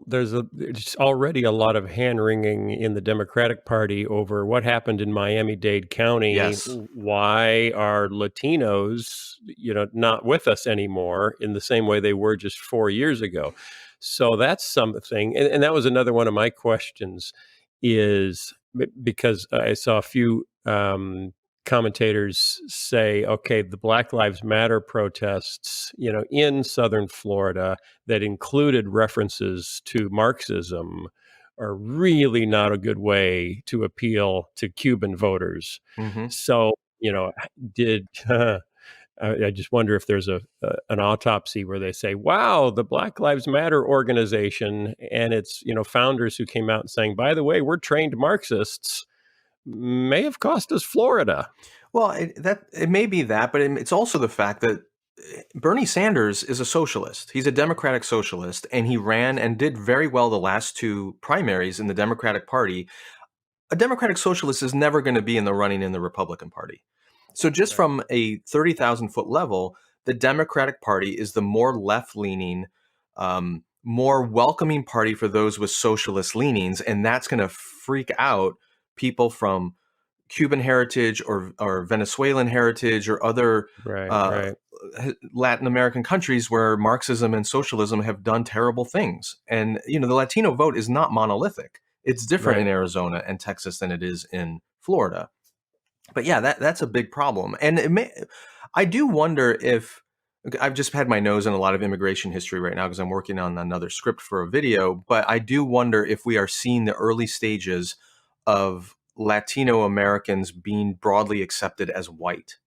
there's already a lot of hand-wringing in the Democratic Party over what happened in Miami-Dade County. Yes. Why are Latinos, not with us anymore in the same way they were just 4 years ago? So that's something. And that was another one of my questions is because I saw a few commentators say, okay, the Black Lives Matter protests, in Southern Florida that included references to Marxism are really not a good way to appeal to Cuban voters. Mm-hmm. So, did I just wonder if there's an autopsy where they say, wow, the Black Lives Matter organization and its, founders who came out saying, by the way, we're trained Marxists, may have cost us Florida. Well, it may be that, but it's also the fact that Bernie Sanders is a socialist. He's a Democratic socialist, and he ran and did very well the last two primaries in the Democratic Party. A Democratic socialist is never going to be in the running in the Republican Party. So just from a 30,000-foot level, the Democratic Party is the more left-leaning, more welcoming party for those with socialist leanings, and that's going to freak out people from Cuban heritage or Venezuelan heritage or other Latin American countries where Marxism and socialism have done terrible things. And, the Latino vote is not monolithic. It's different in Arizona and Texas than it is in Florida. But yeah, that's a big problem. And I do wonder if I've just had my nose in a lot of immigration history right now because I'm working on another script for a video. But I do wonder if we are seeing the early stages of Latino-Americans being broadly accepted as white.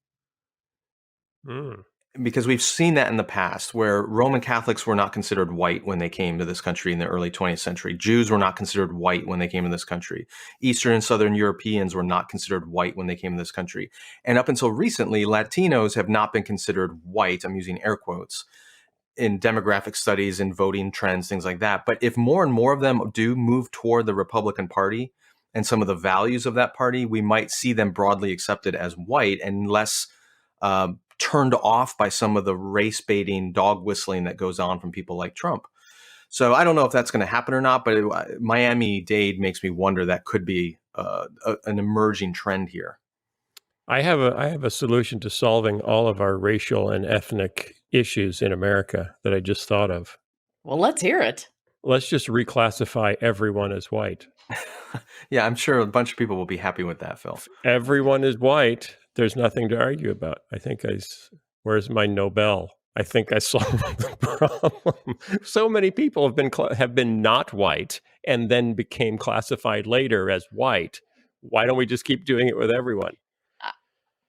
Because we've seen that in the past where Roman Catholics were not considered white when they came to this country in the early 20th century. Jews were not considered white when they came to this country. Eastern and Southern Europeans were not considered white when they came to this country. And up until recently, Latinos have not been considered white, I'm using air quotes, in demographic studies and voting trends, things like that. But if more and more of them do move toward the Republican Party and some of the values of that party, we might see them broadly accepted as white and less turned off by some of the race baiting, dog whistling that goes on from people like Trump. So I don't know if that's going to happen or not, but Miami-Dade makes me wonder that could be an emerging trend here. I have a solution to solving all of our racial and ethnic issues in America that I just thought of. Well, let's hear it. Let's just reclassify everyone as white. Yeah, I'm sure a bunch of people will be happy with that, Phil. If everyone is white, there's nothing to argue about. Where's my Nobel? I think I solved the problem. So many people have been not white and then became classified later as white. Why don't we just keep doing it with everyone?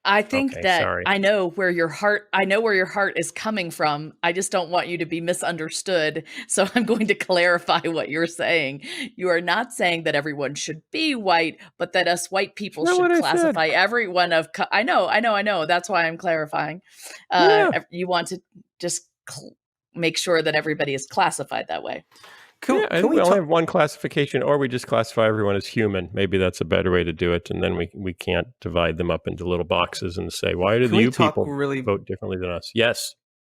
I think I know where your heart is coming from. I just don't want you to be misunderstood. So I'm going to clarify what you're saying. You are not saying that everyone should be white, but that us white people should classify everyone of. I know. That's why I'm clarifying. You want to just make sure that everybody is classified that way. We only have one classification, or we just classify everyone as human. Maybe that's a better way to do it, and then we can't divide them up into little boxes and say, why do you people vote differently than us? Yes.